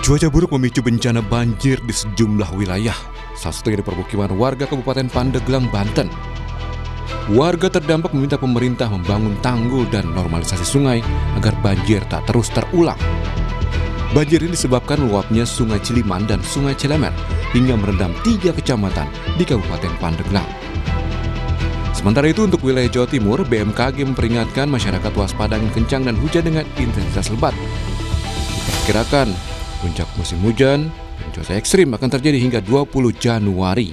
Cuaca buruk memicu bencana banjir di sejumlah wilayah, salah satunya di permukiman warga Kabupaten Pandeglang, Banten. Warga terdampak meminta pemerintah membangun tanggul dan normalisasi sungai agar banjir tak terus terulang. Banjir ini disebabkan meluapnya Sungai Ciliman dan Sungai Cilemer hingga merendam 3 kecamatan di Kabupaten Pandeglang. Sementara itu untuk wilayah Jawa Timur, BMKG memperingatkan masyarakat waspada angin kencang dan hujan dengan intensitas lebat. Diperkirakan puncak musim hujan dan cuaca ekstrim akan terjadi hingga 20 Januari.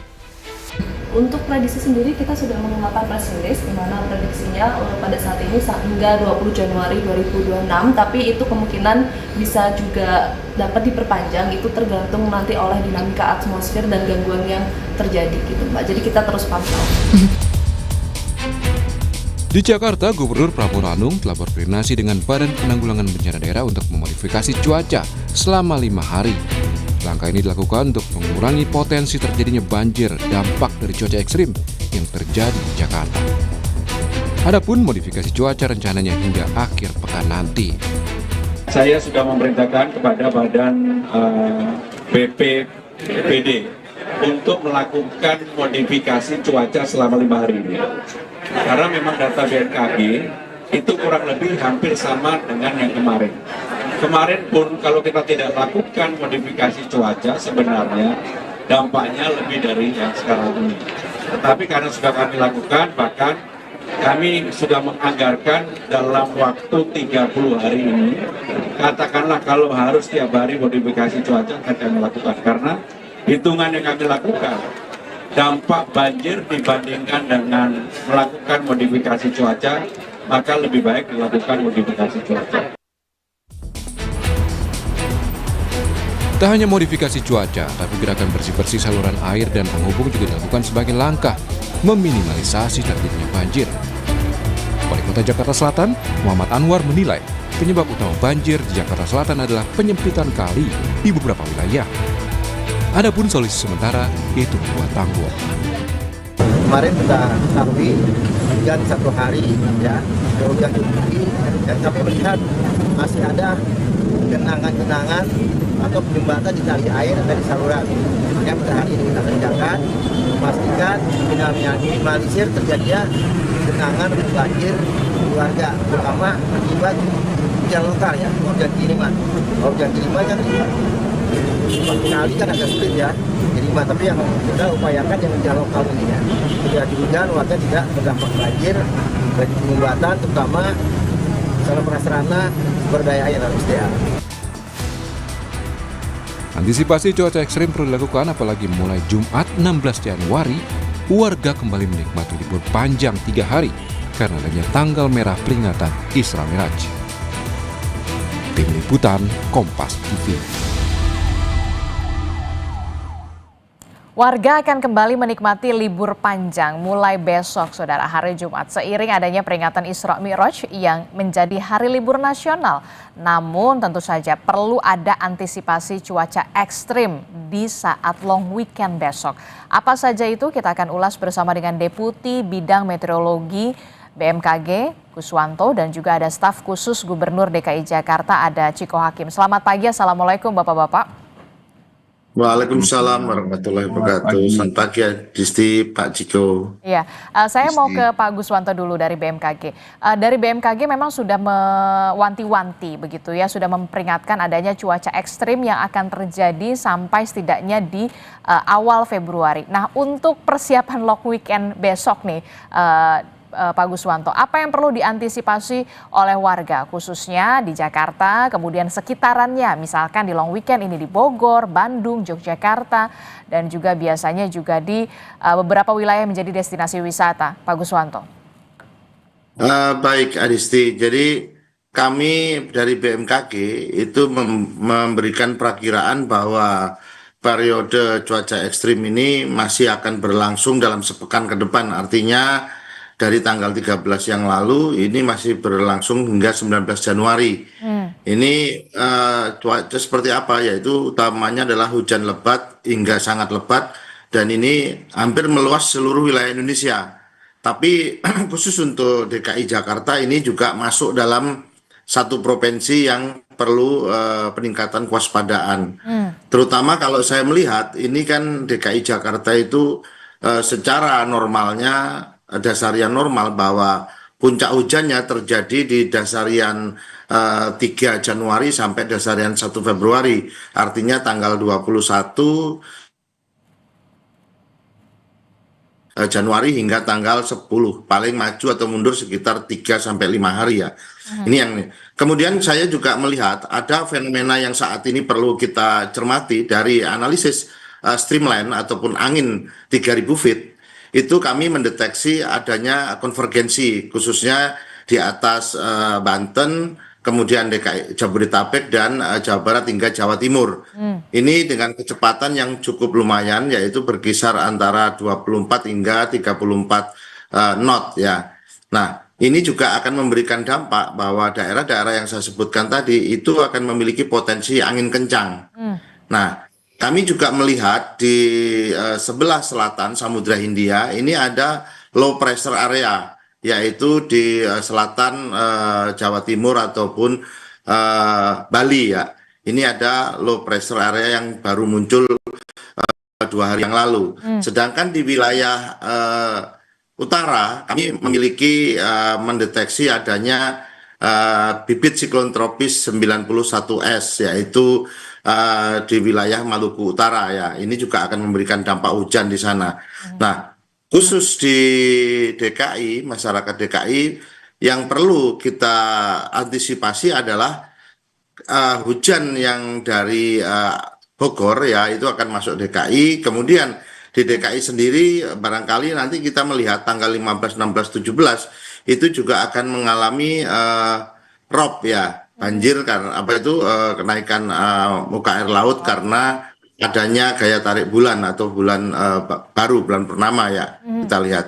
Untuk prediksi sendiri kita sudah mengeluarkan press release di mana prediksinya pada saat ini hingga 20 Januari 2026, tapi itu kemungkinan bisa juga dapat diperpanjang, itu tergantung nanti oleh dinamika atmosfer dan gangguan yang terjadi gitu Mbak. Jadi kita terus pantau. Di Jakarta, Gubernur Pramono Anung telah berkoordinasi dengan Badan Penanggulangan Bencana Daerah untuk memodifikasi cuaca selama 5 hari. Langkah ini dilakukan untuk mengurangi potensi terjadinya banjir dampak dari cuaca ekstrim yang terjadi di Jakarta. Adapun modifikasi cuaca rencananya hingga akhir pekan nanti. Saya sudah memerintahkan kepada Badan BPBD untuk melakukan modifikasi cuaca selama 5 hari ini. Karena memang data BMKG itu kurang lebih hampir sama dengan yang kemarin. Kemarin pun kalau kita tidak lakukan modifikasi cuaca sebenarnya dampaknya lebih dari yang sekarang ini. Tetapi karena sudah kami lakukan, bahkan kami sudah menganggarkan dalam waktu 30 hari ini, katakanlah kalau harus tiap hari modifikasi cuaca akan kami lakukan. Karena hitungan yang kami lakukan, dampak banjir dibandingkan dengan melakukan modifikasi cuaca, maka lebih baik dilakukan modifikasi cuaca. Tak hanya modifikasi cuaca, tapi gerakan bersih-bersih saluran air dan penghubung juga dilakukan sebagai langkah meminimalisasi terjadinya banjir. Wali Kota Jakarta Selatan, Muhammad Anwar menilai penyebab utama banjir di Jakarta Selatan adalah penyempitan kali di beberapa wilayah. Adapun solusi sementara yaitu membuat tanggul. Kemarin kita ketahui hujan 1 hari, ya, hujan tinggi, dan kami melihat masih ada genangan-genangan atau penyumbatan di tali air dari saluran. Yang pada hari ini kita kerjakan, memastikan minimalisir terjadinya genangan banjir warga, terutama akibat hujan lokal, ya, hujan kiriman. Kalau hujan kiriman kan kali kan agak sulit, ya, kiriman, tapi yang kita upayakan yang hujan lokal ini, ya. Terjadi hujan, warga tidak terdampak banjir, penyumbatan terutama saluran prasarana sumber daya air dan SDA. Antisipasi cuaca ekstrim perlu dilakukan apalagi mulai Jumat 16 Januari, warga kembali menikmati libur panjang 3 hari karena adanya tanggal merah peringatan Isra Miraj. Tim Liputan Kompas TV. Warga akan kembali menikmati libur panjang mulai besok, Saudara, hari Jumat, seiring adanya peringatan Isra Mi'raj yang menjadi hari libur nasional. Namun tentu saja perlu ada antisipasi cuaca ekstrim di saat long weekend besok. Apa saja itu kita akan ulas bersama dengan Deputi Bidang Meteorologi BMKG, Kuswanto, dan juga ada staf khusus Gubernur DKI Jakarta, ada Ciko Hakim. Selamat pagi, Assalamualaikum Bapak-Bapak. Waalaikumsalam warahmatullahi wabarakatuh. Selamat pagi, Disti, Pak Ciko. Iya, saya mau ke Pak Guswanto dulu dari BMKG. Dari BMKG memang sudah mewanti-wanti begitu ya, sudah memperingatkan adanya cuaca ekstrim yang akan terjadi sampai setidaknya di awal Februari. Nah, untuk persiapan long weekend besok nih, Pak Guswanto, apa yang perlu diantisipasi oleh warga khususnya di Jakarta, kemudian sekitarannya, misalkan di long weekend ini di Bogor, Bandung, Yogyakarta, dan juga biasanya juga di beberapa wilayah yang menjadi destinasi wisata, Pak Guswanto. Baik, Adisti. Jadi kami dari BMKG itu memberikan perakiraan bahwa periode cuaca ekstrim ini masih akan berlangsung dalam sepekan ke depan. Artinya dari tanggal 13 yang lalu ini masih berlangsung hingga 19 Januari. Ini cuaca seperti apa? Yaitu utamanya adalah hujan lebat hingga sangat lebat, dan ini hampir meluas seluruh wilayah Indonesia. Tapi khusus untuk DKI Jakarta ini juga masuk dalam satu provinsi yang perlu peningkatan kewaspadaan. Terutama kalau saya melihat ini kan DKI Jakarta itu secara normalnya dasarian normal bahwa puncak hujannya terjadi di dasarian 3 Januari sampai dasarian 1 Februari. Artinya tanggal 21 Januari hingga tanggal 10, paling maju atau mundur sekitar 3 sampai 5 hari ya. Ini yang kemudian saya juga melihat ada fenomena yang saat ini perlu kita cermati dari analisis streamline ataupun angin 3000 feet. Itu kami mendeteksi adanya konvergensi khususnya di atas Banten, kemudian DKI Jabodetabek dan Jawa Barat hingga Jawa Timur. Ini dengan kecepatan yang cukup lumayan yaitu berkisar antara 24 hingga 34 knot ya. Nah, ini juga akan memberikan dampak bahwa daerah-daerah yang saya sebutkan tadi itu akan memiliki potensi angin kencang. Nah, kami juga melihat di sebelah selatan Samudra Hindia ini ada low pressure area, yaitu di selatan Jawa Timur ataupun Bali ya. Ini ada low pressure area yang baru muncul 2 hari yang lalu. Sedangkan di wilayah utara kami memiliki mendeteksi adanya bibit siklon tropis 91S, yaitu di wilayah Maluku Utara ya. Ini juga akan memberikan dampak hujan di sana. Nah, khusus di DKI, masyarakat DKI yang perlu kita antisipasi adalah hujan yang dari Bogor ya, itu akan masuk DKI. Kemudian di DKI sendiri barangkali nanti kita melihat tanggal 15, 16, 17 itu juga akan mengalami rob ya, banjir karena apa itu kenaikan muka air laut karena adanya gaya tarik bulan atau bulan baru, bulan purnama ya, kita lihat.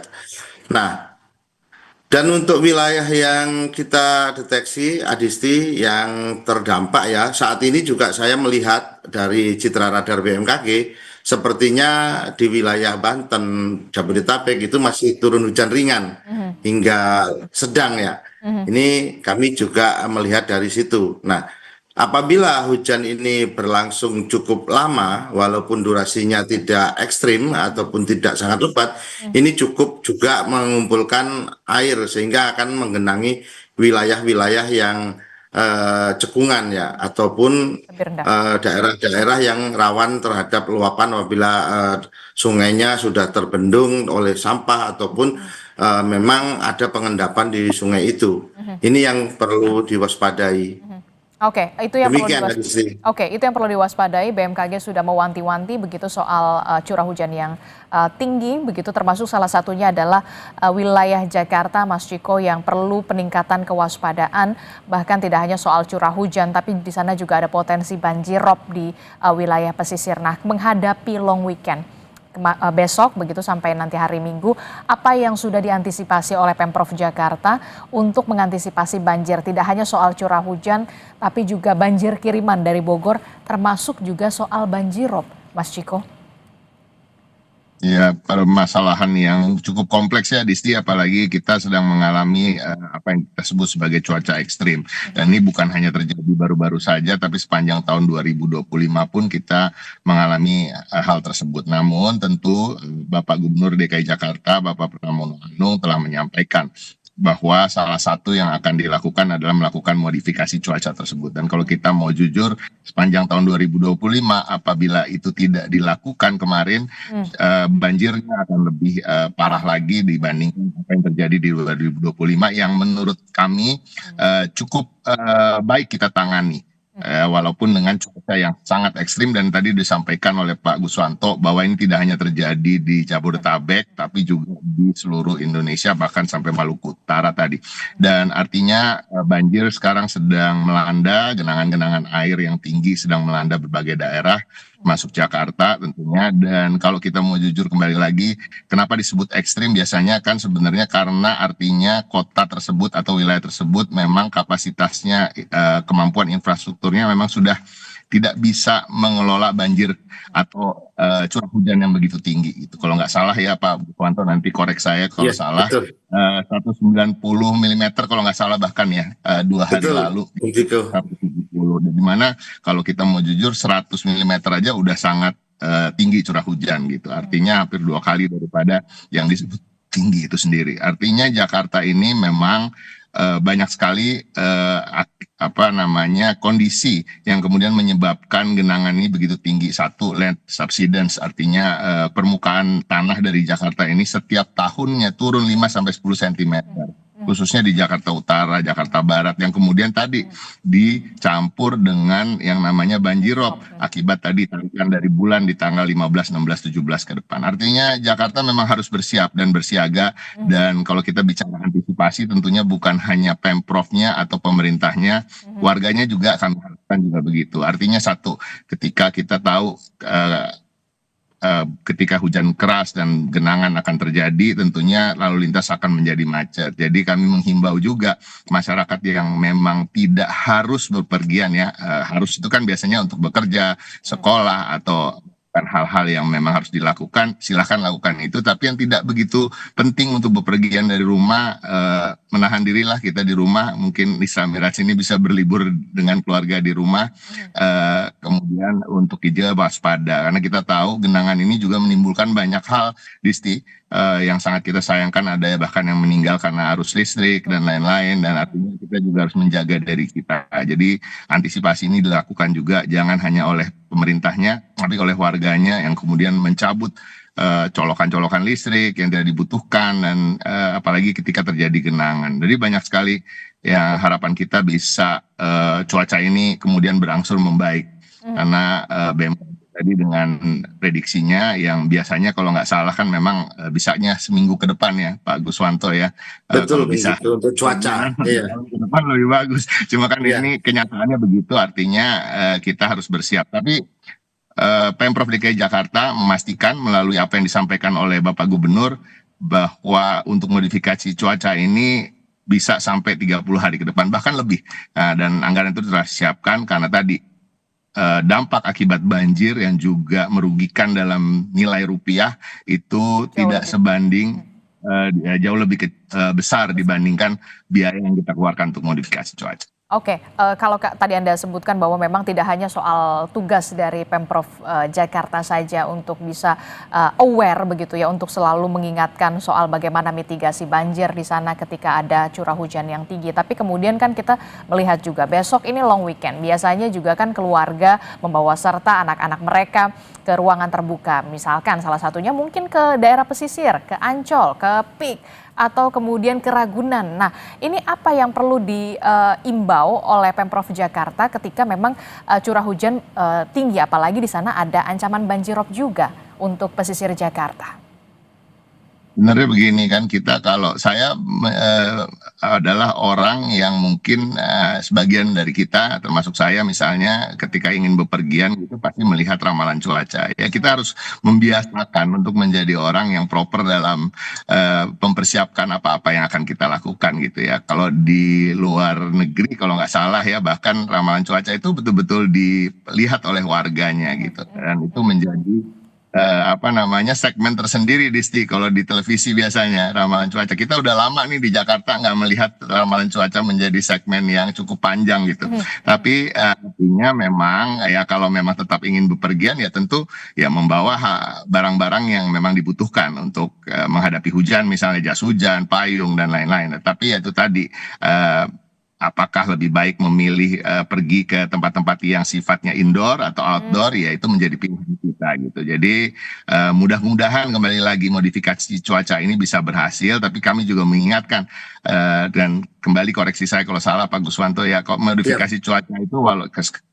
Nah, dan untuk wilayah yang kita deteksi Adisti yang terdampak ya, saat ini juga saya melihat dari citra radar BMKG sepertinya di wilayah Banten, Jabodetabek itu masih turun hujan ringan hingga sedang ya. Ini kami juga melihat dari situ. Nah, apabila hujan ini berlangsung cukup lama, walaupun durasinya tidak ekstrim ataupun tidak sangat lebat, ini cukup juga mengumpulkan air sehingga akan menggenangi wilayah-wilayah yang cekungan ya, ataupun daerah-daerah yang rawan terhadap luapan apabila sungainya sudah terbendung oleh sampah ataupun memang ada pengendapan di sungai itu. Ini yang perlu diwaspadai. Oke, itu yang perlu diwaspadai. BMKG sudah mewanti-wanti begitu soal curah hujan yang tinggi, begitu termasuk salah satunya adalah wilayah Jakarta, Mas Ciko, yang perlu peningkatan kewaspadaan. Bahkan tidak hanya soal curah hujan, tapi di sana juga ada potensi banjir rob di wilayah pesisir. Nah, menghadapi long weekend besok begitu sampai nanti hari Minggu, apa yang sudah diantisipasi oleh Pemprov Jakarta untuk mengantisipasi banjir, tidak hanya soal curah hujan tapi juga banjir kiriman dari Bogor, termasuk juga soal banjirop, Mas Ciko? Ya, permasalahan yang cukup kompleks ya, Disti, apalagi kita sedang mengalami apa yang kita sebut sebagai cuaca ekstrim. Dan ini bukan hanya terjadi baru-baru saja, tapi sepanjang tahun 2025 pun kita mengalami hal tersebut. Namun tentu Bapak Gubernur DKI Jakarta, Bapak Pramono Anung telah menyampaikan bahwa salah satu yang akan dilakukan adalah melakukan modifikasi cuaca tersebut. Dan kalau kita mau jujur, sepanjang tahun 2025 apabila itu tidak dilakukan kemarin, banjirnya akan lebih parah lagi dibandingkan apa yang terjadi di 2025 yang menurut kami cukup baik kita tangani. Walaupun dengan cuaca yang sangat ekstrim, dan tadi disampaikan oleh Pak Guswanto bahwa ini tidak hanya terjadi di Jabodetabek tapi juga di seluruh Indonesia, bahkan sampai Maluku Utara tadi. Dan artinya banjir sekarang sedang melanda, genangan-genangan air yang tinggi sedang melanda berbagai daerah masuk Jakarta tentunya. Dan kalau kita mau jujur kembali lagi, kenapa disebut ekstrim? Biasanya kan sebenarnya karena artinya kota tersebut atau wilayah tersebut memang kapasitasnya, kemampuan infrastrukturnya memang sudah tidak bisa mengelola banjir atau curah hujan yang begitu tinggi gitu. Kalau nggak salah ya Pak Bukwanto, nanti korek saya kalau Iya, salah, betul. 190 mm kalau nggak salah bahkan ya, 2 hari Betul, lalu Bung Viko. 170. Dan dimana kalau kita mau jujur 100 mm aja udah sangat tinggi curah hujan gitu. Artinya hampir 2 kali daripada yang disebut tinggi itu sendiri. Artinya Jakarta ini memang banyak sekali kondisi yang kemudian menyebabkan genangan ini begitu tinggi. Satu, land subsidence, artinya permukaan tanah dari Jakarta ini setiap tahunnya turun 5-10 cm. Khususnya di Jakarta Utara, Jakarta Barat, yang kemudian tadi dicampur dengan yang namanya banjirop akibat tadi tarikan dari bulan di tanggal 15, 16, 17 ke depan. Artinya Jakarta memang harus bersiap dan bersiaga, dan kalau kita bicara antisipasi tentunya bukan hanya Pemprovnya atau pemerintahnya, warganya juga akan melakukan juga begitu. Artinya satu, ketika kita tahu ketika hujan keras dan genangan akan terjadi, tentunya lalu lintas akan menjadi macet. Jadi kami menghimbau juga masyarakat yang memang tidak harus bepergian ya, harus itu kan biasanya untuk bekerja, sekolah, atau kan hal-hal yang memang harus dilakukan, silakan lakukan itu. Tapi yang tidak begitu penting untuk bepergian dari rumah, menahan dirilah kita di rumah. Mungkin Isra Miraj ini bisa berlibur dengan keluarga di rumah. Kemudian untuk juga waspada, karena kita tahu genangan ini juga menimbulkan banyak hal, Disti, yang sangat kita sayangkan. Ada bahkan yang meninggal karena arus listrik dan lain-lain, dan artinya kita juga harus menjaga dari kita. Jadi antisipasi ini dilakukan juga jangan hanya oleh pemerintahnya, tapi oleh warganya yang kemudian mencabut colokan-colokan listrik yang tidak dibutuhkan, dan apalagi ketika terjadi genangan. Jadi banyak sekali yang harapan kita bisa cuaca ini kemudian berangsur membaik, karena BMKG tadi dengan prediksinya yang biasanya kalau nggak salah kan memang bisanya seminggu ke depan ya Pak Guswanto ya. Betul, Kalau bisa untuk cuaca. Iya. ke depan lebih bagus. Cuma kan Iya. ini kenyataannya begitu, artinya kita harus bersiap. Tapi Pemprov DKI Jakarta memastikan melalui apa yang disampaikan oleh Bapak Gubernur bahwa untuk modifikasi cuaca ini bisa sampai 30 hari ke depan, bahkan lebih. Nah, dan anggaran itu telah disiapkan karena tadi dampak akibat banjir yang juga merugikan dalam nilai rupiah itu tidak sebanding, jauh lebih besar dibandingkan biaya yang kita keluarkan untuk modifikasi cuaca. Oke, kalau tadi Anda sebutkan bahwa memang tidak hanya soal tugas dari Pemprov Jakarta saja untuk bisa aware begitu ya, untuk selalu mengingatkan soal bagaimana mitigasi banjir di sana ketika ada curah hujan yang tinggi. Tapi kemudian kan kita melihat juga besok ini long weekend. Biasanya juga kan keluarga membawa serta anak-anak mereka ke ruangan terbuka. Misalkan salah satunya mungkin ke daerah pesisir, ke Ancol, ke Pik, atau kemudian ke Ragunan. Nah, ini apa yang perlu diimbau oleh Pemprov Jakarta ketika memang curah hujan tinggi, apalagi di sana ada ancaman banjirop juga untuk pesisir Jakarta? Sebenarnya begini kan, kita kalau saya adalah orang yang mungkin sebagian dari kita termasuk saya misalnya ketika ingin bepergian gitu pasti melihat ramalan cuaca. Ya kita harus membiasakan untuk menjadi orang yang proper dalam mempersiapkan apa-apa yang akan kita lakukan gitu ya. Kalau di luar negeri kalau nggak salah ya, bahkan ramalan cuaca itu betul-betul dilihat oleh warganya gitu, dan itu menjadi segmen tersendiri, Disti. Kalau di televisi biasanya ramalan cuaca, kita udah lama nih di Jakarta nggak melihat ramalan cuaca menjadi segmen yang cukup panjang gitu. Tapi artinya memang ya kalau memang tetap ingin bepergian ya tentu ya membawa barang-barang yang memang dibutuhkan untuk menghadapi hujan, misalnya jas hujan, payung dan lain-lain. Tapi ya itu tadi, apakah lebih baik memilih pergi ke tempat-tempat yang sifatnya indoor atau outdoor, ya itu menjadi pilihan kita gitu. Jadi mudah-mudahan kembali lagi modifikasi cuaca ini bisa berhasil, tapi kami juga mengingatkan dan kembali koreksi saya kalau salah Pak Guswanto ya, modifikasi cuaca itu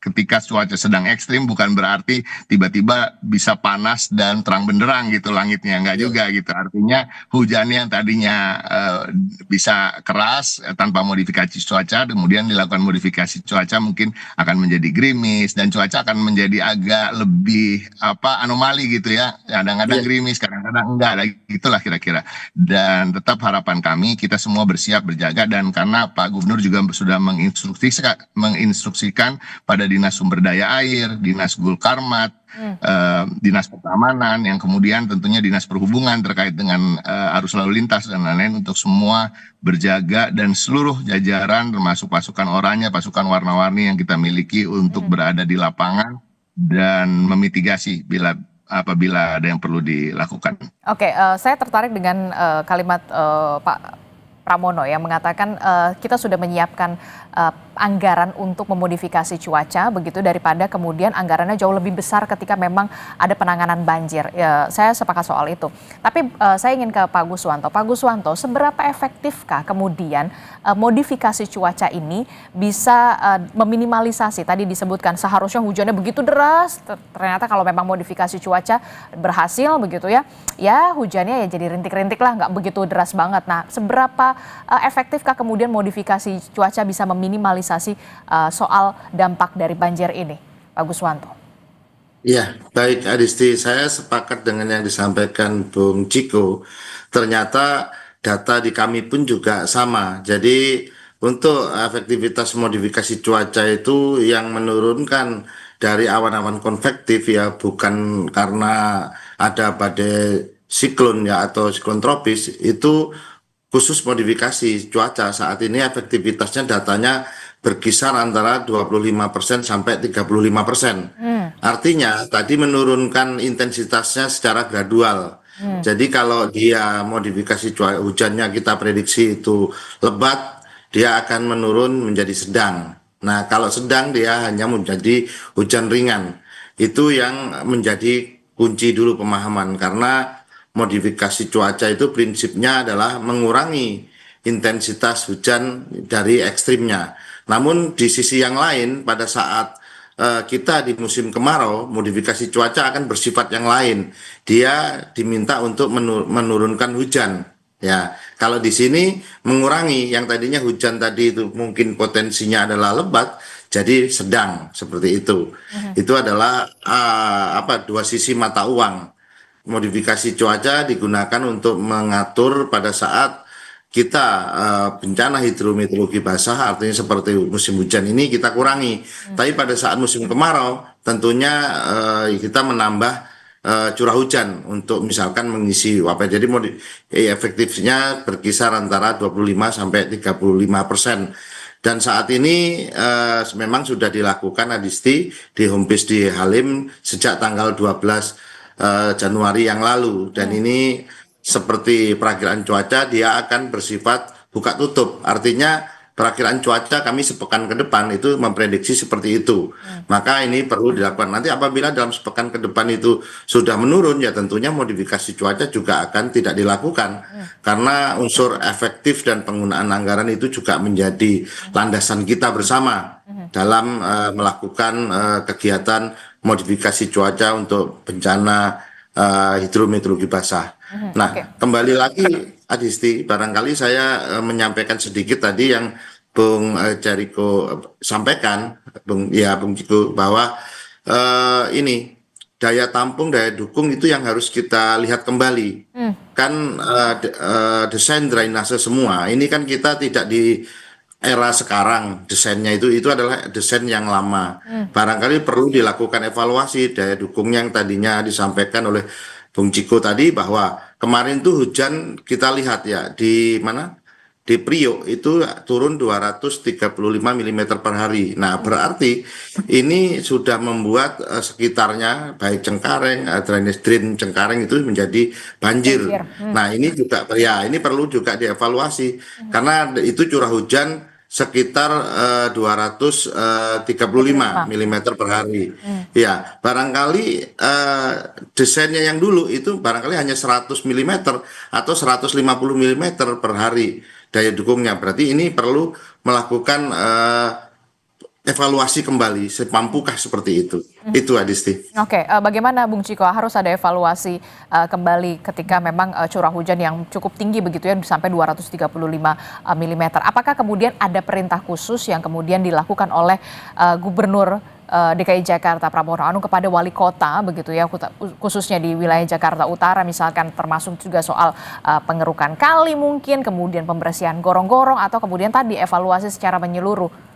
ketika cuaca sedang ekstrim bukan berarti tiba-tiba bisa panas dan terang benderang gitu langitnya, enggak juga gitu. Artinya hujan yang tadinya bisa keras tanpa modifikasi cuaca, kemudian dilakukan modifikasi cuaca mungkin akan menjadi gerimis dan cuaca akan menjadi agak lebih anomali gitu ya. Kadang-kadang gerimis, kadang-kadang enggak, gitulah kira-kira. Dan tetap harapan kami kita semua bersiap berjaga, dan karena Pak Gubernur juga sudah menginstruksikan pada Dinas Sumber Daya Air, Dinas Gulkarmat, Dinas Pertamanan, yang kemudian tentunya Dinas Perhubungan terkait dengan arus lalu lintas dan lain-lain, untuk semua berjaga, dan seluruh jajaran termasuk pasukan oranye, pasukan warna-warni yang kita miliki untuk berada di lapangan dan memitigasi apabila ada yang perlu dilakukan. Oke, saya tertarik dengan kalimat Pak Pramono yang mengatakan kita sudah menyiapkan anggaran untuk memodifikasi cuaca begitu, daripada kemudian anggarannya jauh lebih besar ketika memang ada penanganan banjir. Ya, saya sepakat soal itu. Tapi saya ingin ke Pak Guswanto. Pak Guswanto, seberapa efektifkah kemudian modifikasi cuaca ini bisa meminimalisasi, tadi disebutkan seharusnya hujannya begitu deras, ternyata kalau memang modifikasi cuaca berhasil begitu ya, ya hujannya ya jadi rintik-rintik lah, nggak begitu deras banget. Nah, seberapa efektifkah kemudian modifikasi cuaca bisa meminimalisasi soal dampak dari banjir ini, Pak Guswanto? Ya, baik Adisti, saya sepakat dengan yang disampaikan Bung Ciko. Ternyata data di kami pun juga sama. Jadi untuk efektivitas modifikasi cuaca itu yang menurunkan dari awan-awan konvektif ya, bukan karena ada badai siklon ya atau siklon tropis, itu khusus modifikasi cuaca saat ini efektivitasnya datanya berkisar antara 25% sampai 35%. Artinya tadi menurunkan intensitasnya secara gradual. Jadi kalau dia modifikasi cuaca hujannya kita prediksi itu lebat, dia akan menurun menjadi sedang. Nah, kalau sedang dia hanya menjadi hujan ringan. Itu yang menjadi kunci dulu pemahaman, karena modifikasi cuaca itu prinsipnya adalah mengurangi intensitas hujan dari ekstrimnya. Namun di sisi yang lain, pada saat kita di musim kemarau, modifikasi cuaca akan bersifat yang lain. Dia diminta untuk menurunkan hujan. Ya, kalau di sini mengurangi yang tadinya hujan tadi itu mungkin potensinya adalah lebat, jadi sedang seperti itu. Itu adalah dua sisi mata uang. Modifikasi cuaca digunakan untuk mengatur pada saat kita bencana hidrometeorologi basah, artinya seperti musim hujan ini kita kurangi. Tapi pada saat musim kemarau tentunya kita menambah curah hujan untuk misalkan mengisi apa. Jadi efektifnya berkisar antara 25 sampai 35%. Dan saat ini memang sudah dilakukan Adisti di Homebase di Halim sejak tanggal 12 Januari yang lalu, dan ini seperti perakiraan cuaca dia akan bersifat buka tutup, artinya perakiraan cuaca kami sepekan ke depan itu memprediksi seperti itu. Maka ini perlu dilakukan. Nanti apabila dalam sepekan ke depan itu sudah menurun, ya tentunya modifikasi cuaca juga akan tidak dilakukan, karena unsur efektif dan penggunaan anggaran itu juga menjadi landasan kita bersama dalam melakukan kegiatan modifikasi cuaca untuk bencana hidrometeorologi basah. Nah, kembali lagi Adisti, barangkali saya menyampaikan sedikit tadi yang Bung Jariko sampaikan, Bung Ciko, bahwa ini daya tampung, daya dukung itu yang harus kita lihat kembali. Kan desain drainase semua, ini kan kita tidak di era sekarang, desainnya itu adalah desain yang lama. Barangkali perlu dilakukan evaluasi daya dukung yang tadinya disampaikan oleh Bung Ciko tadi, bahwa kemarin tuh hujan kita lihat ya di mana, di Priok itu turun 235 mm per hari. Nah, berarti ini sudah membuat sekitarnya baik Cengkareng, drainase drain Cengkareng itu menjadi banjir. Nah, ini juga ya ini perlu juga dievaluasi, karena itu curah hujan sekitar 235 mm per hari. Ya, barangkali desainnya yang dulu itu barangkali hanya 100 mm atau 150 mm per hari daya dukungnya. Berarti ini perlu melakukan evaluasi kembali, semampukah seperti itu. Itu Adisti. Oke, bagaimana Bung Ciko, harus ada evaluasi kembali ketika memang curah hujan yang cukup tinggi begitu ya, sampai 235 mm. Apakah kemudian ada perintah khusus yang kemudian dilakukan oleh Gubernur DKI Jakarta Pramono Anung kepada wali kota begitu ya, khususnya di wilayah Jakarta Utara misalkan, termasuk juga soal pengerukan kali mungkin, kemudian pembersihan gorong-gorong, atau kemudian tadi evaluasi secara menyeluruh?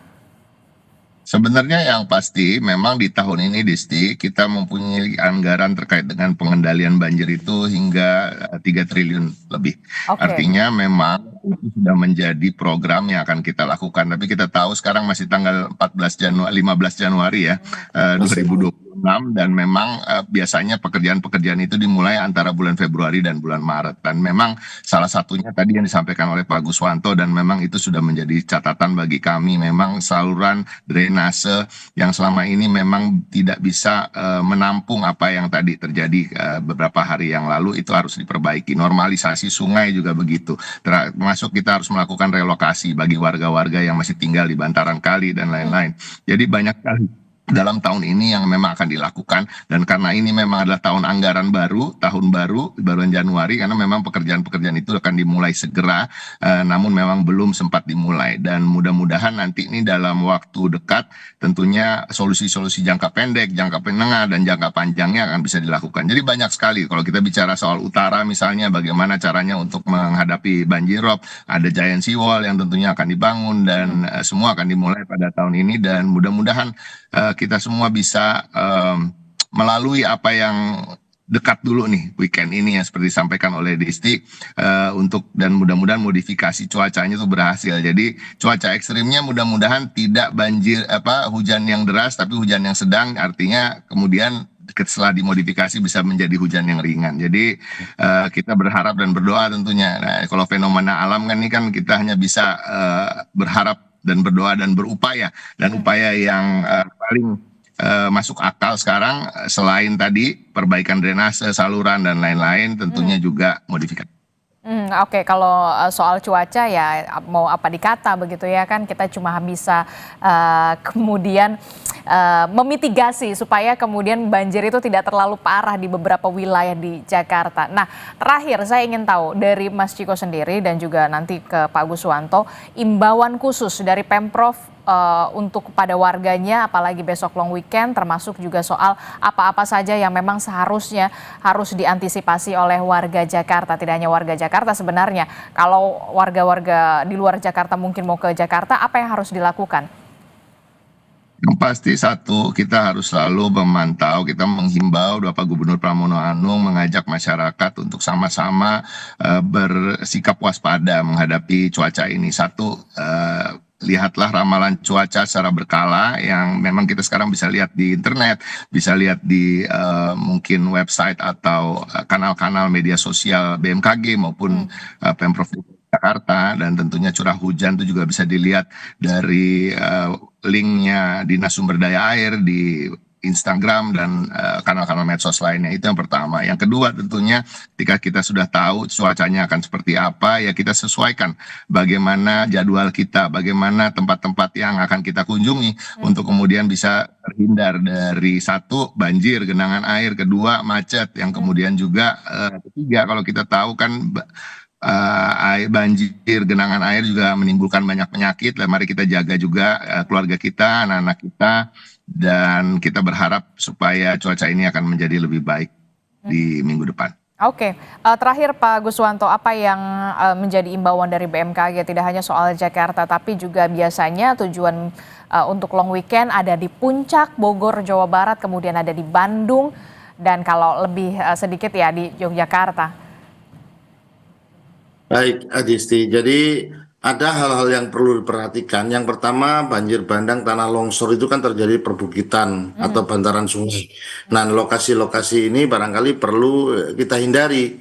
Sebenarnya yang pasti memang di tahun ini Disti kita mempunyai anggaran terkait dengan pengendalian banjir itu hingga 3 triliun lebih. Oke. Artinya memang itu sudah menjadi program yang akan kita lakukan. Tapi kita tahu sekarang masih tanggal 15 Januari ya 2026, dan memang biasanya pekerjaan-pekerjaan itu dimulai antara bulan Februari dan bulan Maret. Dan memang salah satunya tadi yang disampaikan oleh Pak Guswanto, dan memang itu sudah menjadi catatan bagi kami. Memang saluran drainase yang selama ini memang tidak bisa menampung apa yang tadi terjadi beberapa hari yang lalu, itu harus diperbaiki. Normalisasi sungai juga begitu. Termasuk kita harus melakukan relokasi bagi warga-warga yang masih tinggal di bantaran kali dan lain-lain. Jadi banyak kali dalam tahun ini yang memang akan dilakukan, dan karena ini memang adalah tahun anggaran baru, tahun baru bulan Januari, karena memang pekerjaan-pekerjaan itu akan dimulai segera, namun memang belum sempat dimulai, dan mudah-mudahan nanti ini dalam waktu dekat tentunya solusi-solusi jangka pendek, jangka menengah, dan jangka panjangnya akan bisa dilakukan. Jadi banyak sekali kalau kita bicara soal utara misalnya, bagaimana caranya untuk menghadapi banjirop, ada giant seawall yang tentunya akan dibangun, dan semua akan dimulai pada tahun ini, dan mudah-mudahan kita semua bisa melalui apa yang dekat dulu nih weekend ini yang seperti disampaikan oleh Disti, dan mudah-mudahan modifikasi cuacanya itu berhasil. Jadi cuaca ekstrimnya mudah-mudahan tidak banjir hujan yang deras, tapi hujan yang sedang, artinya kemudian setelah dimodifikasi bisa menjadi hujan yang ringan. Jadi kita berharap dan berdoa tentunya. Nah, kalau fenomena alam kan ini kan kita hanya bisa berharap dan berdoa dan berupaya, dan upaya yang paling masuk akal sekarang selain tadi perbaikan drainase, saluran dan lain-lain, tentunya juga modifikasi. Oke, kalau soal cuaca ya mau apa dikata begitu ya kan, kita cuma bisa kemudian memitigasi supaya kemudian banjir itu tidak terlalu parah di beberapa wilayah di Jakarta. Nah, terakhir saya ingin tahu dari Mas Ciko sendiri dan juga nanti ke Pak Guswanto, imbauan khusus dari Pemprov untuk kepada warganya, apalagi besok long weekend, termasuk juga soal apa-apa saja yang memang seharusnya harus diantisipasi oleh warga Jakarta. Tidak hanya warga Jakarta sebenarnya, kalau warga-warga di luar Jakarta mungkin mau ke Jakarta, apa yang harus dilakukan? Yang pasti satu, kita harus selalu memantau, kita menghimbau Bapak Gubernur Pramono Anung mengajak masyarakat untuk sama-sama bersikap waspada menghadapi cuaca ini. Satu, lihatlah ramalan cuaca secara berkala yang memang kita sekarang bisa lihat di internet, bisa lihat di mungkin website atau kanal-kanal media sosial BMKG maupun Pemprov Jakarta, dan tentunya curah hujan itu juga bisa dilihat dari linknya Dinas Sumber Daya Air di Instagram dan kanal-kanal medsos lainnya. Itu yang pertama. Yang kedua tentunya ketika kita sudah tahu cuacanya akan seperti apa, ya kita sesuaikan bagaimana jadwal kita, bagaimana tempat-tempat yang akan kita kunjungi untuk kemudian bisa terhindar dari satu, banjir, genangan air, kedua, macet, yang kemudian juga ketiga, kalau kita tahu kan banjir, genangan air juga menimbulkan banyak penyakit. Mari kita jaga juga keluarga kita, anak-anak kita, dan kita berharap supaya cuaca ini akan menjadi lebih baik di minggu depan. Oke, terakhir Pak Guswanto, apa yang menjadi imbauan dari BMKG tidak hanya soal Jakarta, tapi juga biasanya tujuan untuk long weekend ada di Puncak, Bogor, Jawa Barat, kemudian ada di Bandung, dan kalau lebih sedikit ya di Yogyakarta. Baik, Adisti. Jadi ada hal-hal yang perlu diperhatikan. Yang pertama, banjir bandang tanah longsor itu kan terjadi perbukitan atau bantaran sungai. Nah, lokasi-lokasi ini barangkali perlu kita hindari.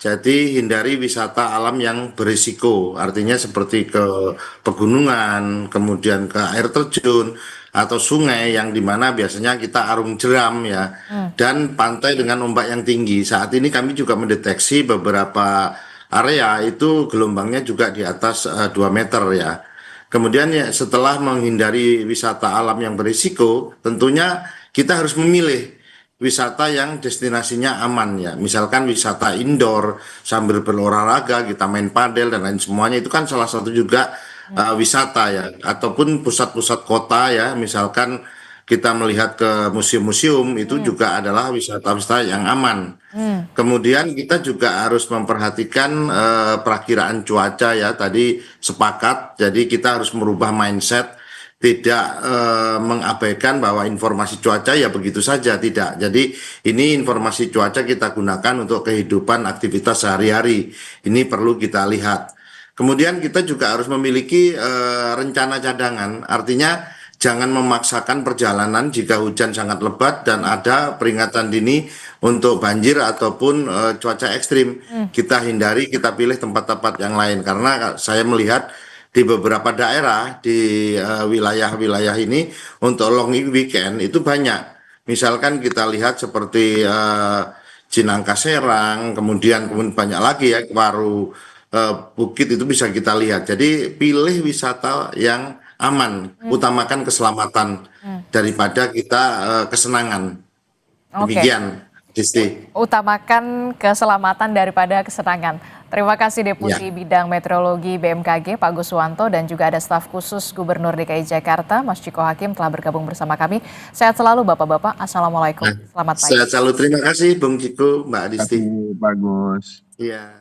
Jadi hindari wisata alam yang berisiko. Artinya seperti ke pegunungan, kemudian ke air terjun atau sungai yang dimana biasanya kita arung jeram ya. Dan pantai dengan ombak yang tinggi. Saat ini kami juga mendeteksi beberapa area itu gelombangnya juga di atas 2 meter ya. Kemudian ya, setelah menghindari wisata alam yang berisiko, tentunya kita harus memilih wisata yang destinasinya aman ya. Misalkan wisata indoor sambil berolahraga, kita main padel dan lain semuanya, itu kan salah satu juga wisata ya. Ataupun pusat-pusat kota ya, misalkan kita melihat ke museum-museum itu juga adalah wisata-wisata yang aman. Kemudian kita juga harus memperhatikan perakiraan cuaca ya, tadi sepakat, jadi kita harus merubah mindset, tidak mengabaikan bahwa informasi cuaca ya begitu saja, tidak. Jadi ini informasi cuaca kita gunakan untuk kehidupan aktivitas sehari-hari, ini perlu kita lihat. Kemudian kita juga harus memiliki rencana cadangan, artinya jangan memaksakan perjalanan jika hujan sangat lebat dan ada peringatan dini untuk banjir ataupun cuaca ekstrim. Kita hindari, kita pilih tempat-tempat yang lain. Karena saya melihat di beberapa daerah di wilayah-wilayah ini untuk long weekend itu banyak. Misalkan kita lihat seperti Cinangka Serang, kemudian banyak lagi ya, Waru, Bukit itu bisa kita lihat. Jadi pilih wisata yang aman, utamakan keselamatan daripada kita kesenangan. Oke. Demikian, Disti. Utamakan keselamatan daripada kesenangan. Terima kasih Deputi Bidang Meteorologi BMKG Pak Guswanto dan juga ada staf khusus Gubernur DKI Jakarta Mas Ciko Hakim telah bergabung bersama kami. Sehat selalu Bapak-bapak. Assalamualaikum. Selamat pagi. Sehat selalu. Terima kasih Bung Ciko, Mbak Disti. Bagus. Iya.